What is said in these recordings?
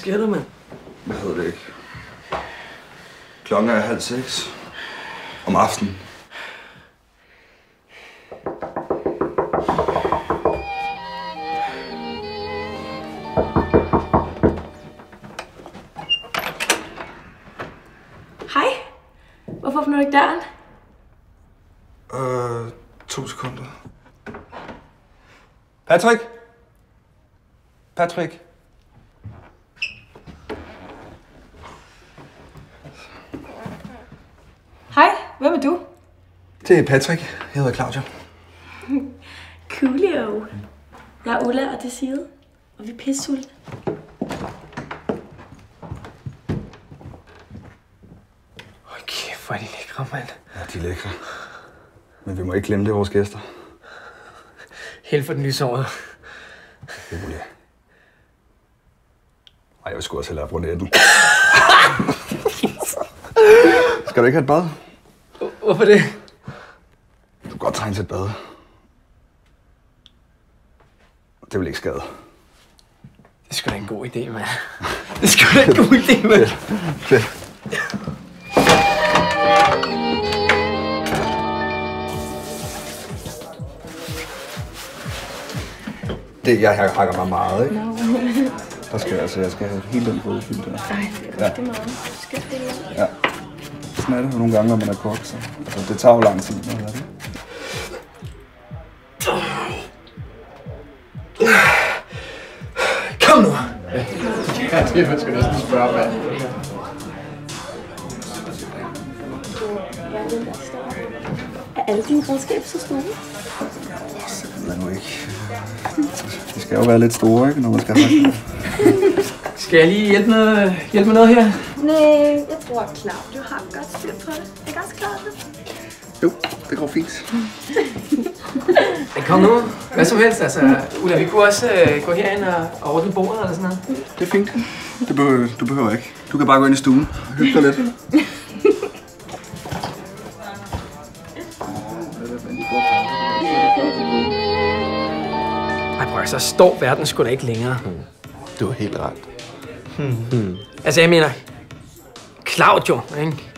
sker der, mand? Jeg ved det ikke. Klokken er 5:30 om aftenen. Hej. Hvorfor åbner du ikke døren? 2 sekunder. Patrick? Patrick? Hej, hvem er du? Det er Patrick. Jeg hedder Claudia. Coolio. Jeg er Ulla, og det er Side. Og vi er pissesulte. Okay, hvor er de lækre, mand. Ja, de er lækre. Men vi må ikke glemme det, vores gæster. Held for den lysåret. Rolig. Ej, jeg vil sgu også hellere bruge netten. Skal du ikke have et bad? Hvorfor det? Du kan godt trænge til et bad. Det vil ikke skade. Det er sgu da en god idé, mand. Det er sgu da en god idé, mand. Fedt. Det, jeg hakker mig meget, ikke? Der skal jeg skal have hele den røde fyldt der. Ej, det er rigtig meget. Du skal stille. Ja. Sådan er det jo nogle gange, når man er kok, så altså, det tager jo lang tid, når det er det. Kom nu! Ja, det man skal næsten spørge, mand. Er alle dine redskaber så store? Det ved jeg nu ikke. De skal jo være lidt store, ikke, når man skal have. Skal jeg lige hjælpe med noget her? Nej, jeg tror, at Claudio har godt styr på det. Ikke også, Claudio? Jo, det går fint. Men kom nu. Hvad som helst. Altså, Ulla, vi kunne også gå herind og ordne bordet eller sådan noget. Det er fint. Du behøver ikke. Du kan bare gå ind i stuen og hygge dig lidt. Ej, prøv, så står verden sgu da ikke længere. Du har helt ret. Altså, jeg mener... Claudio, ikke?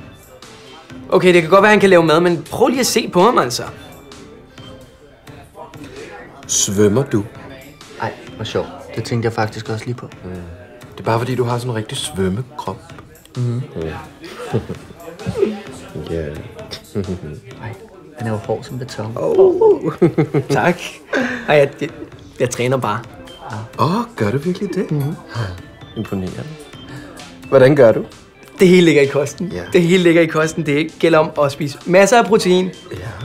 Okay, det kan godt være, han kan lave mad, men prøv lige at se på ham, altså. Svømmer du? Ej, hvor sjovt. Det tænkte jeg faktisk også lige på. Det er bare fordi, du har sådan en rigtig svømmekrop. Ja. Ej, han er jo hård som beton. Tak. Ej, jeg træner bare. Gør du virkelig det? Imponerende. Hvordan gør du? Det hele ligger i kosten. Ja. Det hele ligger i kosten. Det gælder om at spise masser af protein.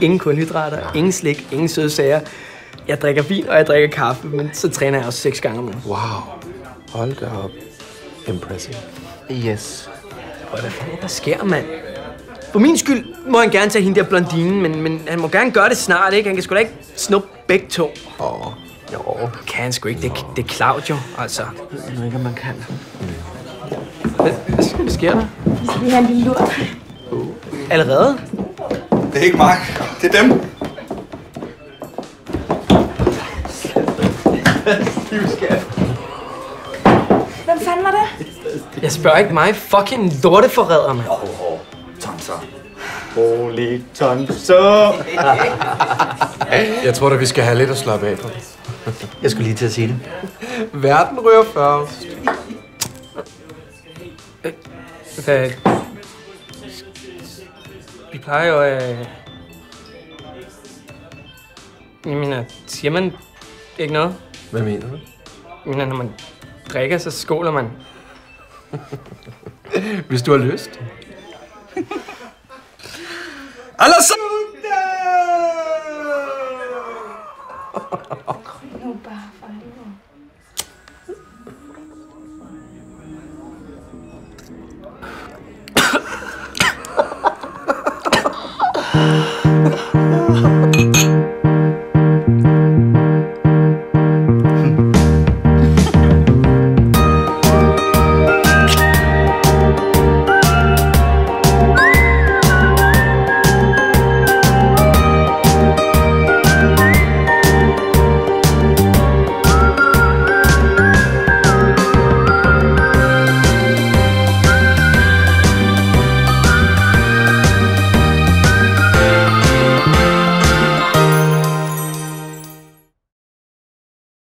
Ingen kulhydrater, ingen slik, ingen sødsager. Jeg drikker vin, og jeg drikker kaffe, men så træner jeg også 6 gange om ugen. Wow. Hold da op. Impressive. Yes. Og hvad fanden der sker, mand? For min skyld må han gerne tage hende der blondinen, men han må gerne gøre det snart, ikke? Han kan sgu da ikke snuppe begge to. Jo. Kan han sgu ikke. Det er Claudio, altså. Jeg ved ikke, om man kan. Hvad sker der? Vi skal lige have en lille lur. Allerede? Det er ikke mig. Det er dem. Hvem fanden var det? Jeg spørger ikke mig. Fucking lorteforræder, mand. Tonser. Holy tonser. Jeg tror da, vi skal have lidt at slappe af på. Jeg skulle lige til at sige det. Verden rører først. Hvad? Vi plejer jo jeg mener, siger man ikke noget? Hvad mener du? Jeg mener, når man drikker, så skåler man. Hvis du har lyst. Alla sammen! Nu bare for det.